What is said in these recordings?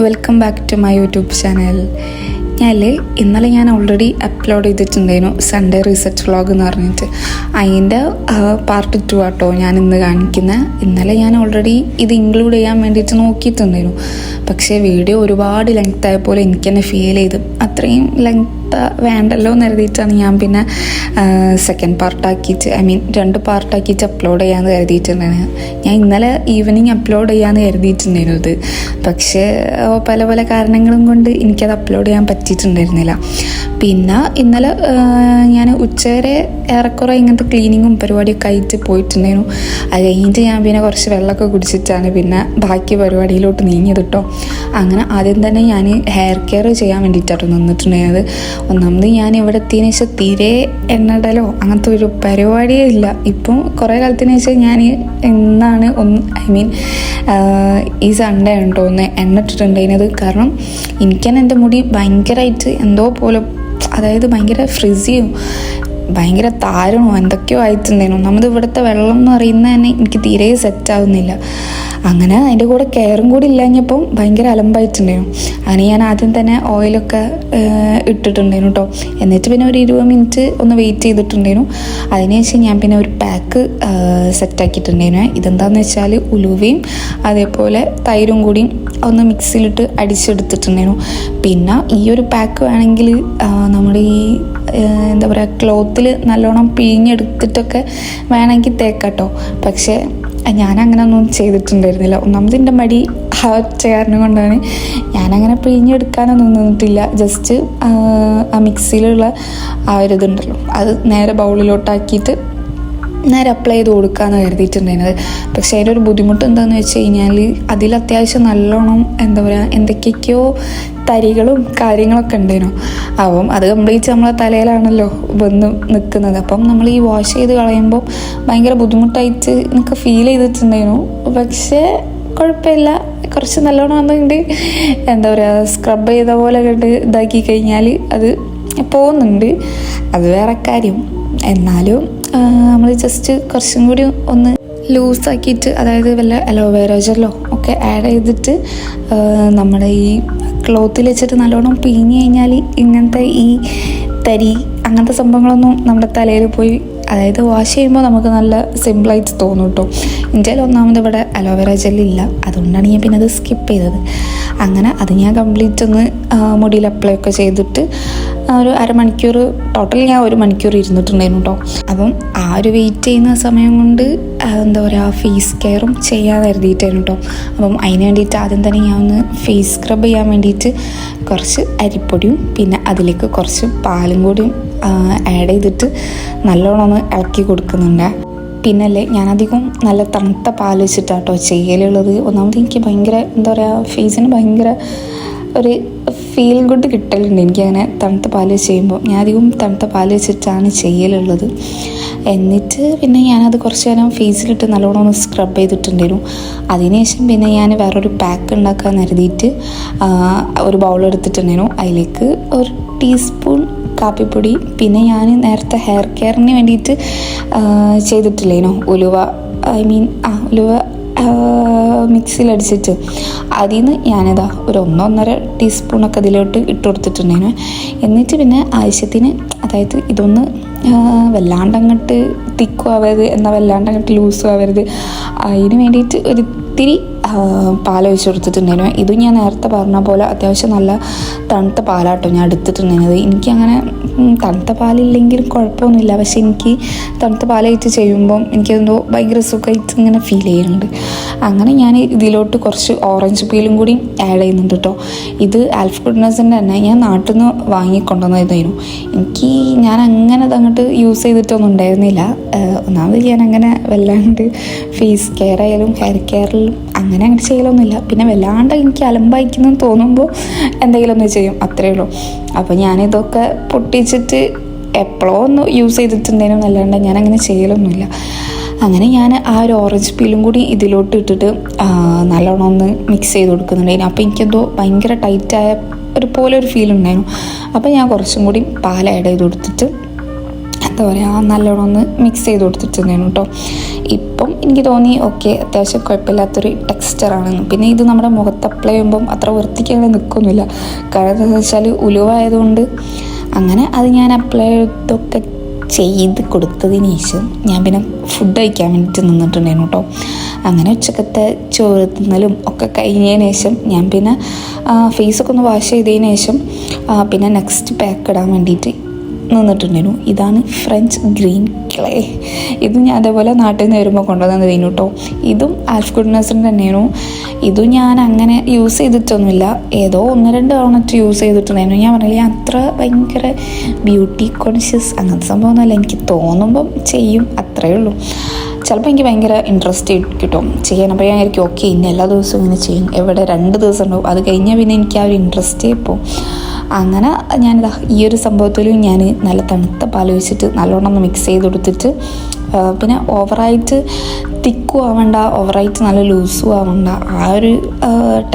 Welcome back to my YouTube channel. ഇന്നലെ ഞാൻ already upload ചെയ്തിട്ടുണ്ടായിരുന്നു സൺഡേ റിസർച്ച് വ്ളോഗ് എന്ന് പറഞ്ഞിട്ട്. അതിൻ്റെ പാർട്ട് 2 ആട്ടോ ഞാൻ ഇന്ന് കാണിക്കുന്നത്. ഇന്നലെ ഞാൻ ഓൾറെഡി ഇത് ഇൻക്ലൂഡ് ചെയ്യാൻ വേണ്ടിയിട്ട് നോക്കിയിട്ടുണ്ടായിരുന്നു. പക്ഷേ വീഡിയോ ഒരുപാട് ലെങ്ത് ആയ പോലെ എനിക്ക് തന്നെ ഫീൽ ചെയ്ത്. അത്രയും ലെങ്ത് വേണ്ടല്ലോ എന്ന് കരുതിയിട്ടാണ് ഞാൻ പിന്നെ സെക്കൻഡ് പാർട്ടാക്കിയിട്ട് 2 പാർട്ടാക്കിയിട്ട് അപ്ലോഡ് ചെയ്യാമെന്ന് കരുതിയിട്ടുണ്ടായിരുന്നു. ഞാൻ ഇന്നലെ ഈവനിങ് അപ്ലോഡ് ചെയ്യാമെന്ന് കരുതിയിട്ടുണ്ടായിരുന്നു ഇത്. പക്ഷേ പല പല കാരണങ്ങളും കൊണ്ട് എനിക്കത് അപ്ലോഡ് ചെയ്യാൻ പറ്റിയിട്ടുണ്ടായിരുന്നില്ല. പിന്നെ ഇന്നലെ ഞാൻ ഉച്ചവരെ ഏറെക്കുറെ ഇങ്ങനത്തെ ക്ലീനിങ്ങും പരിപാടിയൊക്കെ ആയിട്ട് പോയിട്ടുണ്ടായിരുന്നു. അത് കഴിഞ്ഞിട്ട് ഞാൻ പിന്നെ കുറച്ച് വെള്ളമൊക്കെ കുടിച്ചിട്ടാണ് പിന്നെ ബാക്കി പരിപാടിയിലോട്ട് നീങ്ങിയത് കേട്ടോ. അങ്ങനെ ആദ്യം തന്നെ ഞാൻ ഹെയർ കെയർ ചെയ്യാൻ വേണ്ടിയിട്ടാണ് നിന്നിട്ടുണ്ടായിരുന്നത്. ഒന്നാമത് ഞാൻ ഇവിടെ എത്തിയതിനു ശേഷം തീരെ എണ്ണടലോ അങ്ങനത്തെ ഒരു പരിപാടിയേ ഇല്ല. ഇപ്പം കുറേ കാലത്തിന് ശേഷം ഞാൻ എന്നാണ് ഈ സൺഡേ ഉണ്ടോ ഒന്ന് എണ്ണ ഇട്ടിട്ടുണ്ടായിരുന്നത്. കാരണം എനിക്ക് തന്നെ എൻ്റെ മുടി ഭയങ്കരമായിട്ട് എന്തോ പോലെ, അതായത് ഭയങ്കര ഫ്രിസിയും ഭയങ്കര താരണോ എന്തൊക്കെയോ ആയിട്ടുണ്ടായിരുന്നു. നമ്മൾ ഇവിടുത്തെ വെള്ളം എന്ന് പറയുന്നത് തന്നെ എനിക്ക് തീരെ സെറ്റാവുന്നില്ല. അങ്ങനെ അതിൻ്റെ കൂടെ കെയറും കൂടി ഇല്ലാഞ്ഞപ്പം ഭയങ്കര അലമ്പായിട്ടുണ്ടായിരുന്നു. അങ്ങനെ ഞാൻ ആദ്യം തന്നെ ഓയിലൊക്കെ ഇട്ടിട്ടുണ്ടായിരുന്നു കേട്ടോ. എന്നിട്ട് പിന്നെ ഒരു 20 മിനിറ്റ് ഒന്ന് വെയിറ്റ് ചെയ്തിട്ടുണ്ടായിരുന്നു. അതിനുശേഷം ഞാൻ പിന്നെ ഒരു പാക്ക് സെറ്റാക്കിയിട്ടുണ്ടായിരുന്നു. ഇതെന്താണെന്ന് വെച്ചാൽ ഉലുവയും അതേപോലെ തൈരും കൂടി ഒന്ന് മിക്സിയിലിട്ട് അടിച്ചെടുത്തിട്ടുണ്ടായിരുന്നു. പിന്നെ ഈ ഒരു പാക്ക് വേണമെങ്കിൽ നമ്മുടെ ഈ എന്താ പറയുക ക്ലോത്തിൽ നല്ലോണം പിഴിഞ്ഞെടുത്തിട്ടൊക്കെ വേണമെങ്കിൽ തേക്കാട്ടോ. പക്ഷേ ഞാനങ്ങനെ ഒന്നും ചെയ്തിട്ടുണ്ടായിരുന്നില്ല. ഒന്നാമത് എൻ്റെ മടി കാരണം കൊണ്ടാണ് ഞാനങ്ങനെ പിഴിഞ്ഞെടുക്കാനൊന്നും നിന്നിട്ടില്ല. ജസ്റ്റ് ആ മിക്സിയിലുള്ള ആ ഒരു ഇതുണ്ടല്ലോ അത് നേരെ ബൗളിലോട്ടാക്കിയിട്ട് നേരെ അപ്ലൈ ചെയ്ത് കൊടുക്കാമെന്ന് കരുതിയിട്ടുണ്ടായിരുന്നത്. പക്ഷേ അതിൻ്റെ ഒരു ബുദ്ധിമുട്ട് എന്താണെന്ന് വെച്ച് കഴിഞ്ഞാൽ അതിൽ അത്യാവശ്യം നല്ലോണം എന്താ പറയുക എന്തൊക്കെയൊക്കെയോ തരികളും കാര്യങ്ങളൊക്കെ ഉണ്ടായിരുന്നു. അപ്പം അത് കംപ്ലീറ്റ് നമ്മളെ തലയിലാണല്ലോ വന്ന് നിൽക്കുന്നത്. അപ്പം നമ്മൾ ഈ വാഷ് ചെയ്ത് കളയുമ്പോൾ ഭയങ്കര ബുദ്ധിമുട്ടായിട്ട് എനിക്ക് ഫീൽ ചെയ്തിട്ടുണ്ടായിരുന്നു. പക്ഷേ കുഴപ്പമില്ല, കുറച്ച് നല്ലോണം വന്നുകൊണ്ട് എന്താ പറയുക സ്ക്രബ് ചെയ്ത പോലെ കണ്ട് ഇതാക്കി കഴിഞ്ഞാൽ അത് പോകുന്നുണ്ട്. അത് വേറെ കാര്യം. എന്നാലും നമ്മൾ ജസ്റ്റ് കുറച്ചും കൂടി ഒന്ന് ലൂസാക്കിയിട്ട്, അതായത് വല്ല അലോവേര ജെല്ലോ ഒക്കെ ആഡ് ചെയ്തിട്ട് നമ്മുടെ ഈ ക്ലോത്തിൽ വെച്ചിട്ട് നല്ലോണം പിഴിഞ്ഞ് കഴിഞ്ഞാൽ ഇങ്ങനത്തെ ഈ തരി അങ്ങനത്തെ സംഭവങ്ങളൊന്നും നമ്മുടെ തലയിൽ പോയി, അതായത് വാഷ് ചെയ്യുമ്പോൾ നമുക്ക് നല്ല സിമ്പിളായിട്ട് തോന്നും കേട്ടോ. എൻ്റെ ഒന്നാമത് ഇവിടെ അലോവേര ജെല്ലില്ല, അതുകൊണ്ടാണ് ഞാൻ പിന്നെ അത് സ്കിപ്പ് ചെയ്തത്. അങ്ങനെ അത് ഞാൻ കംപ്ലീറ്റ് ഒന്ന് മുടിയിൽ അപ്ലൈ ഒക്കെ ചെയ്തിട്ട് ഒരു അരമണിക്കൂർ, ടോട്ടൽ ഞാൻ 1 മണിക്കൂർ ഇരുന്നിട്ടുണ്ടായിരുന്നു കേട്ടോ. അപ്പം ആ ഒരു വെയിറ്റ് ചെയ്യുന്ന സമയം കൊണ്ട് എന്താ പറയുക ഫേസ് കെയറും ചെയ്യാൻ കരുതിയിട്ടായിരുന്നു കേട്ടോ. അപ്പം അതിന് വേണ്ടിയിട്ട് ആദ്യം തന്നെ ഞാൻ ഒന്ന് ഫേസ് സ്ക്രബ് ചെയ്യാൻ വേണ്ടിയിട്ട് കുറച്ച് അരിപ്പൊടിയും പിന്നെ അതിലേക്ക് കുറച്ച് പാലും കൂടി ആഡ് ചെയ്തിട്ട് നല്ലോണം ഒന്ന് ഇളക്കി കൊടുക്കുന്നുണ്ട്. പിന്നല്ലേ ഞാനധികം നല്ല തണുത്ത പാൽ വെച്ചിട്ടാട്ടോ ചെയ്യലുള്ളത്. ഒന്നാമത് എനിക്ക് ഭയങ്കര എന്താ പറയുക ഫേസിന് ഭയങ്കര ഒരു ഫീൽ ഗുഡ് കിട്ടലുണ്ട് എനിക്കങ്ങനെ തണുത്ത പാൽ ചെയ്യുമ്പോൾ. ഞാൻ അധികം തണുത്ത പാൽ വെച്ചിട്ടാണ് ചെയ്യലുള്ളത്. എന്നിട്ട് പിന്നെ ഞാനത് കുറച്ച് നേരം ഫേസിലിട്ട് നല്ലോണം ഒന്ന് സ്ക്രബ് ചെയ്തിട്ടുണ്ടായിരുന്നു. അതിനുശേഷം പിന്നെ ഞാൻ വേറൊരു പാക്ക് ഉണ്ടാക്കാൻ കരുതിയിട്ട് ഒരു ബൗൾ എടുത്തിട്ടുണ്ടായിരുന്നു. അതിലേക്ക് 1 ടീസ്പൂൺ കാപ്പിപ്പൊടി, പിന്നെ ഞാൻ നേരത്തെ ഹെയർ കെയറിന് വേണ്ടിയിട്ട് ചെയ്തിട്ടില്ലേനോ ഉലുവ, ഉലുവ മിക്സിയിലടിച്ചിട്ട് അതിൽ നിന്ന് ഞാനിതാ ഒരു 1-1.5 ടീസ്പൂണൊക്കെ അതിലോട്ട് ഇട്ട് കൊടുത്തിട്ടുണ്ടായിരുന്നു. എന്നിട്ട് പിന്നെ ആവശ്യത്തിന്, അതായത് ഇതൊന്ന് വല്ലാണ്ടങ്ങോട്ട് തിക്കും ആവരുത് എന്നാൽ വല്ലാണ്ടങ്ങോട്ട് ലൂസും ആവരുത്, അതിന് വേണ്ടിയിട്ട് ഒരിത്തിരി പാൽ ഒഴിച്ച് കൊടുത്തിട്ടുണ്ടായിരുന്നു. ഇതും ഞാൻ നേരത്തെ പറഞ്ഞ പോലെ അത്യാവശ്യം നല്ല തണുത്ത പാലാട്ടോ ഞാൻ എടുത്തിട്ടുണ്ടായിരുന്നത്. എനിക്കങ്ങനെ തണുത്ത പാലില്ലെങ്കിലും കുഴപ്പമൊന്നുമില്ല, പക്ഷെ എനിക്ക് തണുത്ത പാലായിട്ട് ചെയ്യുമ്പം എനിക്കെന്തോ ഭയങ്കര സുഖമായിട്ട് ഇങ്ങനെ ഫീൽ ചെയ്യുന്നുണ്ട്. അങ്ങനെ ഞാൻ ഇതിലോട്ട് കുറച്ച് ഓറഞ്ച് പീലും കൂടി ആഡ് ചെയ്യുന്നുണ്ട് കേട്ടോ. ഇത് ആൽഫ് ഗുഡ്നസിൻ്റെ തന്നെ ഞാൻ നാട്ടിൽ നിന്ന് വാങ്ങിക്കൊണ്ടുവന്നതായിരുന്നു. ഞാൻ അങ്ങനെ അതങ്ങോട്ട് യൂസ് ചെയ്തിട്ടൊന്നും ഉണ്ടായിരുന്നില്ല. ഒന്നാമത് ഞാൻ അങ്ങനെ വല്ലാണ്ട് ഫേസ് കെയർ ആയാലും ഹെയർ കെയറിലും അങ്ങനെ ചെയ്യലൊന്നുമില്ല. പിന്നെ വല്ലാണ്ട് എനിക്ക് അലമ്പായിക്കുന്നെന്ന് തോന്നുമ്പോൾ എന്തെങ്കിലും ഒന്ന് ചെയ്യും, അത്രയേ ഉള്ളൂ. അപ്പോൾ ഞാനിതൊക്കെ പൊട്ടിച്ചിട്ട് എപ്പോഴോ ഒന്ന് യൂസ് ചെയ്തിട്ടുണ്ടായിരുന്നു, അല്ലാണ്ട് ഞാൻ അങ്ങനെ ചെയ്യലൊന്നുമില്ല. അങ്ങനെ ഞാൻ ആ ഒരു ഓറഞ്ച് പീലും കൂടി ഇതിലോട്ട് ഇട്ടിട്ട് നല്ലോണം ഒന്ന് മിക്സ് ചെയ്ത് കൊടുക്കുന്നുണ്ടായിരുന്നു. അപ്പോൾ എനിക്കെന്തോ ഭയങ്കര ടൈറ്റായ ഒരു പോലെ ഒരു ഫീൽ ഉണ്ടായിരുന്നു. അപ്പോൾ ഞാൻ കുറച്ചും കൂടി പാൽ ആഡ് ചെയ്ത് കൊടുത്തിട്ട് എന്താ പറയുക നല്ലോണം ഒന്ന് മിക്സ് ചെയ്ത് കൊടുത്തിട്ടുണ്ടായിരുന്നു കേട്ടോ. ഇപ്പം എനിക്ക് തോന്നി ഓക്കെ അത്യാവശ്യം കുഴപ്പമില്ലാത്തൊരു ടെക്സ്ചറാണെന്ന്. പിന്നെ ഇത് നമ്മുടെ മുഖത്ത് അപ്ലൈ ചെയ്യുമ്പം അത്ര വൃത്തിക്ക് അങ്ങനെ നിൽക്കൊന്നുമില്ല. കാരണം എന്താണെന്ന് വെച്ചാൽ ഉലുവായതുകൊണ്ട്. അങ്ങനെ അത് ഞാൻ അപ്ലൈ ചെയ്തൊക്കെ ചെയ്ത് കൊടുത്തതിന് ശേഷം ഞാൻ പിന്നെ ഫുഡ് കഴിക്കാൻ വേണ്ടിയിട്ട് നിന്നിട്ടുണ്ടായിരുന്നു കേട്ടോ. അങ്ങനെ ഉച്ചക്കത്തെ ചോറ് തിന്നലും ഒക്കെ കഴിഞ്ഞതിന് ശേഷം ഞാൻ പിന്നെ ഫേസൊക്കെ ഒന്ന് വാഷ് ചെയ്തതിന് ശേഷം പിന്നെ നെക്സ്റ്റ് പാക്ക് ഇടാൻ വേണ്ടിയിട്ട് നിന്നിട്ടുണ്ടായിരുന്നു. ഇതാണ് ഫ്രഞ്ച് ഗ്രീൻ ക്ലേ. ഇത് ഞാൻ അതേപോലെ നാട്ടിൽ നിന്ന് വരുമ്പോൾ കൊണ്ടുവന്നതായിരുന്നു കേട്ടോ. ഇതും ആൽഫ് ഗുഡ്നസിൻ്റെ തന്നെയായിരുന്നു. ഇതും ഞാൻ അങ്ങനെ യൂസ് ചെയ്തിട്ടൊന്നുമില്ല, ഏതോ 1-2 തവണ യൂസ് ചെയ്തിട്ടുണ്ടായിരുന്നു. ഞാൻ പറഞ്ഞില്ല അത്ര ഭയങ്കര ബ്യൂട്ടി കോൺഷ്യസ് അങ്ങനത്തെ സംഭവമൊന്നുമല്ല, എനിക്ക് തോന്നുമ്പം ചെയ്യും അത്രയേ ഉള്ളൂ. ചിലപ്പോൾ എനിക്ക് ഭയങ്കര ഇൻട്രസ്റ്റ് കിട്ടും ചെയ്യാൻ. അപ്പോൾ ഞാൻ ആയിരിക്കും ഓക്കെ ഇന്ന് എല്ലാ ദിവസവും ഇങ്ങനെ ചെയ്യും. എവിടെ 2 ദിവസം ഉണ്ടാവും, അത് കഴിഞ്ഞാൽ പിന്നെ എനിക്ക് ആ ഒരു ഇൻട്രസ്റ്റേ ഇപ്പോൾ. അങ്ങനെ ഞാനിതാ ഈ ഒരു സംഭവത്തിലും ഞാൻ നല്ല തണുത്ത പാൽ ഒഴിച്ചിട്ട് നല്ലോണം ഒന്ന് മിക്സ് ചെയ്ത് കൊടുത്തിട്ട് പിന്നെ ഓവറായിട്ട് തിക്കും ആവണ്ട, ഓവറായിട്ട് നല്ല ലൂസും ആവണ്ട, ആ ഒരു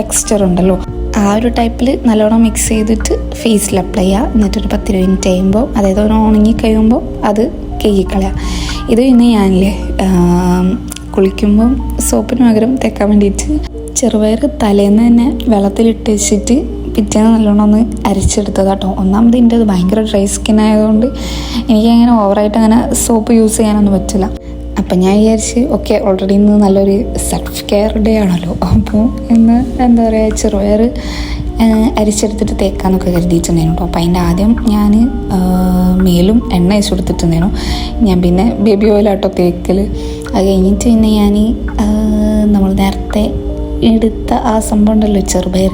ടെക്സ്ചർ ഉണ്ടല്ലോ ആ ഒരു ടൈപ്പിൽ നല്ലോണം മിക്സ് ചെയ്തിട്ട് ഫേസിൽ അപ്ലൈ ചെയ്യുക. എന്നിട്ടൊരു 10-20 മിനിറ്റ് കഴിയുമ്പോൾ, അതായത് ഒന്ന് ഉണങ്ങി കഴിയുമ്പോൾ അത് കഴുകിക്കളയാം. ഇത് പിന്നെ ഞാനില്ലേ കുളിക്കുമ്പം സോപ്പിന് പകരം തേക്കാൻ വേണ്ടിയിട്ട് ചെറുപയർ തലേന്ന് തന്നെ വെള്ളത്തിലിട്ട് വെച്ചിട്ട് പിറ്റേന്ന് നല്ലോണം ഒന്ന് അരിച്ചെടുത്തതാട്ടോ. ഒന്നാമത് എൻ്റെ അത് ഭയങ്കര ഡ്രൈ സ്കിൻ ആയതുകൊണ്ട് എനിക്കങ്ങനെ ഓവറായിട്ട് അങ്ങനെ സോപ്പ് യൂസ് ചെയ്യാനൊന്നും പറ്റില്ല. അപ്പം ഞാൻ വിചാരിച്ച് ഓക്കെ ഓൾറെഡി ഇന്ന് നല്ലൊരു സെൽഫ് കെയർ ഡേ ആണല്ലോ, അപ്പോൾ ഇന്ന് എന്താ പറയുക ചെറുപയർ അരിച്ചെടുത്തിട്ട് തേക്കാമെന്നൊക്കെ കരുതിയിട്ടുണ്ടായിരുന്നു കേട്ടോ. അപ്പോൾ അതിൻ്റെ ആദ്യം ഞാൻ മേലും എണ്ണ അയച്ചു കൊടുത്തിട്ടുണ്ടായിരുന്നു. ഞാൻ പിന്നെ ബേബി ഓയിലാട്ടോ തേക്കൽ. അത് കഴിഞ്ഞിട്ട് പിന്നെ ഞാൻ നമ്മൾ നേരത്തെ എടുത്ത ആ സംഭവം ഉണ്ടല്ലോ ചെറുപയർ,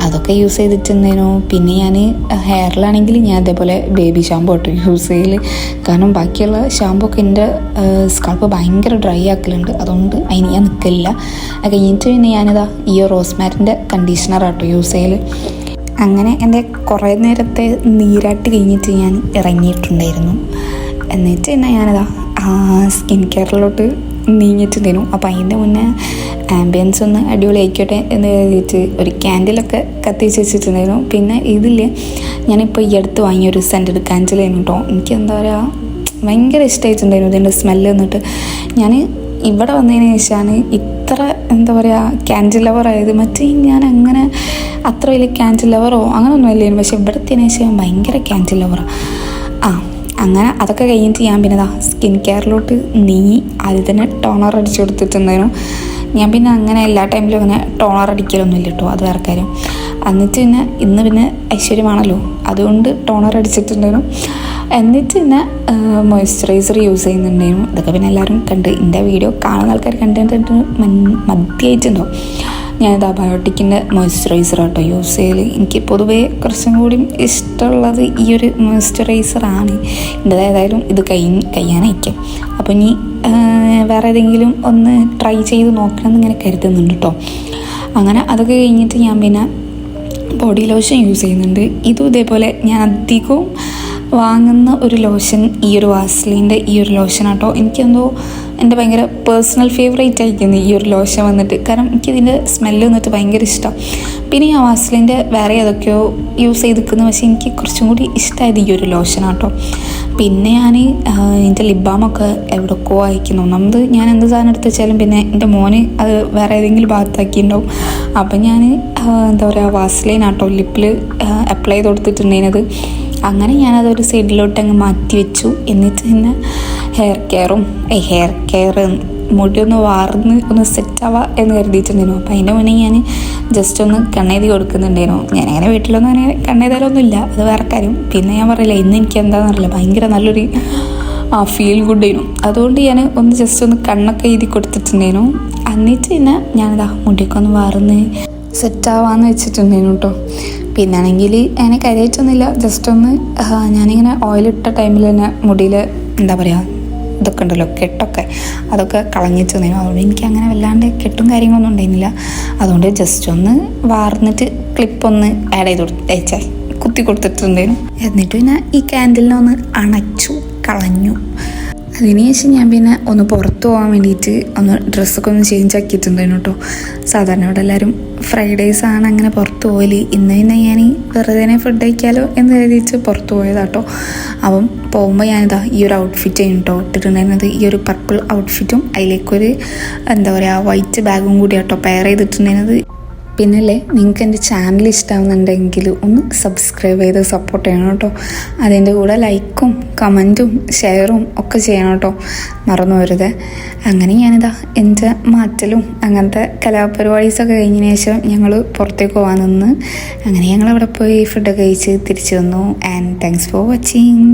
അതൊക്കെ യൂസ് ചെയ്തിട്ടുണ്ടായിരുന്നു. പിന്നെ ഞാൻ ഹെയറിലാണെങ്കിൽ ഞാൻ അതേപോലെ ബേബി ഷാമ്പു ആട്ടോ യൂസ് ചെയ്യൽ. കാരണം ബാക്കിയുള്ള ഷാമ്പു ഒക്കെ എൻ്റെ സ്കാൾപ്പ് ഭയങ്കര ഡ്രൈ ആക്കലുണ്ട്, അതുകൊണ്ട് അതിന് ഞാൻ നിൽക്കില്ല. അത് കഴിഞ്ഞിട്ട് പിന്നെ ഞാനിതാ ഈ റോസ്മാരിൻ്റെ കണ്ടീഷണറാട്ടോ യൂസ് ചെയ്യൽ. അങ്ങനെ എൻ്റെ കുറേ നേരത്തെ നീരാട്ട് കഴിഞ്ഞിട്ട് ഞാൻ ഇറങ്ങിയിട്ടുണ്ടായിരുന്നു. എന്നിട്ട് പിന്നെ ഞാനിതാ സ്കിൻ കെയറിലോട്ട് നീങ്ങിയിട്ടുണ്ടായിരുന്നു. അപ്പോൾ അതിൻ്റെ മുന്നേ ആംബിയൻസ് ഒന്ന് അടിപൊളിയായിക്കോട്ടെ എന്ന് കരുതിയിട്ട് ഒരു ക്യാൻഡിലൊക്കെ കത്തിച്ച് വെച്ചിട്ടുണ്ടായിരുന്നു. പിന്നെ ഇതില്ലേ ഞാനിപ്പോൾ ഈ അടുത്ത് വാങ്ങിയൊരു സെൻറ്റഡ് കാൻഡിലായിരുന്നു കേട്ടോ. എനിക്ക് എന്താ പറയുക ഭയങ്കര ഇഷ്ടമായിട്ടുണ്ടായിരുന്നു ഇതിൻ്റെ സ്മെല്ല്. എന്നിട്ട് ഞാൻ ഇവിടെ വന്നതിന് ശേഷമാണ് ഇത്ര എന്താ പറയുക ക്യാൻഡിൽ ലവറായത്. മറ്റേ ഞാൻ അങ്ങനെ അത്ര വലിയ ക്യാൻഡിൽ ലവറോ അങ്ങനെയൊന്നും അല്ലായിരുന്നു, പക്ഷേ ഇവിടത്തേന് ശേഷം ഭയങ്കര ക്യാൻഡിൽ ലവറാണ്. അങ്ങനെ അതൊക്കെ കഴിഞ്ഞിട്ട് ഞാൻ പിന്നെ സ്കിൻ കെയറിലോട്ട് നീങ്ങി. ആദ്യം തന്നെ ടോണർ അടിച്ചു കൊടുത്തിട്ടുണ്ടായിരുന്നു. ഞാൻ പിന്നെ അങ്ങനെ എല്ലാ ടൈമിലും അങ്ങനെ ടോണർ അടിക്കലൊന്നും ഇല്ല കേട്ടോ, അത് വേറെ കാര്യം. എന്നിട്ട് പിന്നെ ഇന്ന് പിന്നെ ഐശ്വര്യമാണല്ലോ, അതുകൊണ്ട് ടോണർ അടിച്ചിട്ടുണ്ടായിരുന്നു. എന്നിട്ട് പിന്നെ മോയ്സ്ചറൈസർ യൂസ് ചെയ്യുന്നുണ്ടായിരുന്നു. ഇതൊക്കെ പിന്നെ എല്ലാവരും കണ്ട്, എൻ്റെ വീഡിയോ കാണുന്ന ആൾക്കാർ കണ്ടിട്ട് മതിയായിട്ടുണ്ടാവും. ഞാനിതാ ബയോട്ടിക്കിൻ്റെ മോയ്സ്ചറൈസർ ആട്ടോ യൂസ് ചെയ്യൽ. എനിക്ക് പൊതുവേ കുറച്ചും കൂടി ഇഷ്ടമുള്ളത് ഈ ഒരു മോയ്സ്ചറൈസറാണ്. ഏതായാലും ഇത് കഴിയാനായിരിക്കും. അപ്പോൾ ഇനി വേറെ ഏതെങ്കിലും ഒന്ന് ട്രൈ ചെയ്ത് നോക്കണം എന്നിങ്ങനെ കരുതുന്നുണ്ട് കേട്ടോ. അങ്ങനെ അതൊക്കെ കഴിഞ്ഞിട്ട് ഞാൻ പിന്നെ ബോഡി ലോഷൻ യൂസ് ചെയ്യുന്നുണ്ട്. ഇതും ഇതേപോലെ ഞാൻ അധികവും വാങ്ങുന്ന ഒരു ലോഷൻ ഈ ഒരു വാസ്ലിൻ്റെ ഈ ഒരു ലോഷനാട്ടോ. എനിക്കെന്തോ എൻ്റെ ഭയങ്കര പേഴ്സണൽ ഫേവറേറ്റ് ആയിരിക്കുന്നു ഈ ഒരു ലോഷൻ വന്നിട്ട്. കാരണം എനിക്കിതിൻ്റെ സ്മെല്ല് വന്നിട്ട് ഭയങ്കര ഇഷ്ടം. പിന്നെ ഞാൻ വാസ്ലിൻ്റെ വേറെ ഏതൊക്കെയോ യൂസ് ചെയ്തിരിക്കുന്നു, പക്ഷേ എനിക്ക് കുറച്ചും കൂടി ഇഷ്ടമായത് ഈ ഒരു ലോഷനാട്ടോ. പിന്നെ ഞാൻ എൻ്റെ ലിപ് ബാമൊക്കെ എവിടെയൊക്കെ അയക്കുന്നു. ഒന്നാമത് ഞാൻ എന്ത് സാധനം എടുത്ത് വെച്ചാലും പിന്നെ എൻ്റെ മോന് അത് വേറെ ഏതെങ്കിലും ഭാഗത്താക്കിയിട്ടുണ്ടാവും. അപ്പം ഞാൻ എന്താ പറയുക വാസ്ലൈനാട്ടോ ലിപ്പിൽ അപ്ലൈ ചെയ്ത് കൊടുത്തിട്ടുണ്ടായിരുന്നത്. അങ്ങനെ ഞാനതൊരു സൈഡിലോട്ട് അങ്ങ് മാറ്റി വെച്ചു. എന്നിട്ട് പിന്നെ ഹെയർ കെയർ മുടിയൊന്ന് വാർന്ന് ഒന്ന് സെറ്റാവുക എന്ന് കരുതിയിട്ടുണ്ടായിരുന്നു. അപ്പോൾ അതിൻ്റെ മുന്നേ ഞാൻ ജസ്റ്റ് ഒന്ന് കണ്ണെഴുതി കൊടുക്കുന്നുണ്ടായിരുന്നു. ഞാനങ്ങനെ വീട്ടിലൊന്നും അങ്ങനെ കണ്ണെഴുതാലൊന്നും ഇല്ല, അത് വേറെ കാര്യം. പിന്നെ ഞാൻ പറയില്ല ഇന്ന് എനിക്ക് എന്താണെന്നറിയില്ല ഭയങ്കര നല്ലൊരു ഫീൽ ഗുഡ് ആയിരുന്നു. അതുകൊണ്ട് ഞാൻ ഒന്ന് ജസ്റ്റ് ഒന്ന് കണ്ണൊക്കെ എഴുതി കൊടുത്തിട്ടുണ്ടായിരുന്നു. എന്നിട്ട് പിന്നെ ഞാനിതാ മുടിയൊക്കെ ഒന്ന് വാർന്ന് സെറ്റാവാന്ന് വെച്ചിട്ടുണ്ടായിരുന്നു കേട്ടോ. പിന്നെ ആണെങ്കിൽ അങ്ങനെ കാര്യമായിട്ടൊന്നുമില്ല, ജസ്റ്റ് ഒന്ന് ഞാനിങ്ങനെ ഓയിലിട്ട ടൈമിൽ തന്നെ മുടിയിൽ എന്താ പറയുക ഇതൊക്കെ ഉണ്ടല്ലോ കെട്ടൊക്കെ അതൊക്കെ കളഞ്ഞിട്ടുണ്ടായിരുന്നു. അതുകൊണ്ട് എനിക്ക് അങ്ങനെ വല്ലാണ്ട് കെട്ടും കാര്യങ്ങളൊന്നും ഉണ്ടായിരുന്നില്ല. അതുകൊണ്ട് ജസ്റ്റ് ഒന്ന് വാർന്നിട്ട് ക്ലിപ്പൊന്ന് ആഡ് ചെയ്ത് കുത്തി കൊടുത്തിട്ടുണ്ടായിരുന്നു. എന്നിട്ട് പിന്നെ ഈ ക്യാൻഡിലിനെ ഒന്ന് അണച്ചു കളഞ്ഞു. അതിനുശേഷം ഞാൻ പിന്നെ ഒന്ന് പുറത്ത് പോകാൻ വേണ്ടിയിട്ട് ഒന്ന് ഡ്രസ്സൊക്കെ ഒന്ന് ചേഞ്ച് ആക്കിയിട്ടുണ്ടായിരുന്നു കേട്ടോ. സാധാരണ ഇവിടെ എല്ലാവരും ഫ്രൈഡേയ്സ് ആണ് അങ്ങനെ പുറത്ത് പോകല്. ഇന്ന് പിന്നെ ഞാൻ വെറുതെ ഫുഡ് കഴിക്കാമല്ലോ എന്ന് കരുതിയിട്ട് പുറത്ത് പോയതാട്ടോ. അപ്പം പോകുമ്പോൾ ഞാനിതാ ഈ ഒരു ഔട്ട്ഫിറ്റ് കേട്ടോ ഇട്ടിട്ടുണ്ടായിരുന്നത്. ഈ ഒരു പർപ്പിൾ ഔട്ട്ഫിറ്റും അതിലേക്കൊരു എന്താ പറയുക വൈറ്റ് ബാഗും കൂടി കേട്ടോ പെയർ ചെയ്തിട്ടുണ്ടായിരുന്നത്. പിന്നല്ലേ നിങ്ങൾക്ക് എൻ്റെ ചാനൽ ഇഷ്ടമാവുന്നുണ്ടെങ്കിൽ ഒന്ന് സബ്സ്ക്രൈബ് ചെയ്ത് സപ്പോർട്ട് ചെയ്യണം കേട്ടോ. അതിൻ്റെ കൂടെ ലൈക്കും കമൻറ്റും ഷെയറും ഒക്കെ ചെയ്യണം കേട്ടോ, മറന്നു വരുത്. അങ്ങനെ ഞാനിതാ എൻ്റെ മാറ്റലും അങ്ങനത്തെ കലാപരിപാടീസൊക്കെ കഴിഞ്ഞതിന് ശേഷം ഞങ്ങൾ പുറത്തേക്ക് പോകാൻ നിന്ന് അങ്ങനെ ഞങ്ങളവിടെ പോയി ഫുഡൊക്കെ കഴിച്ച് തിരിച്ചു വന്നു. And thanks for watching.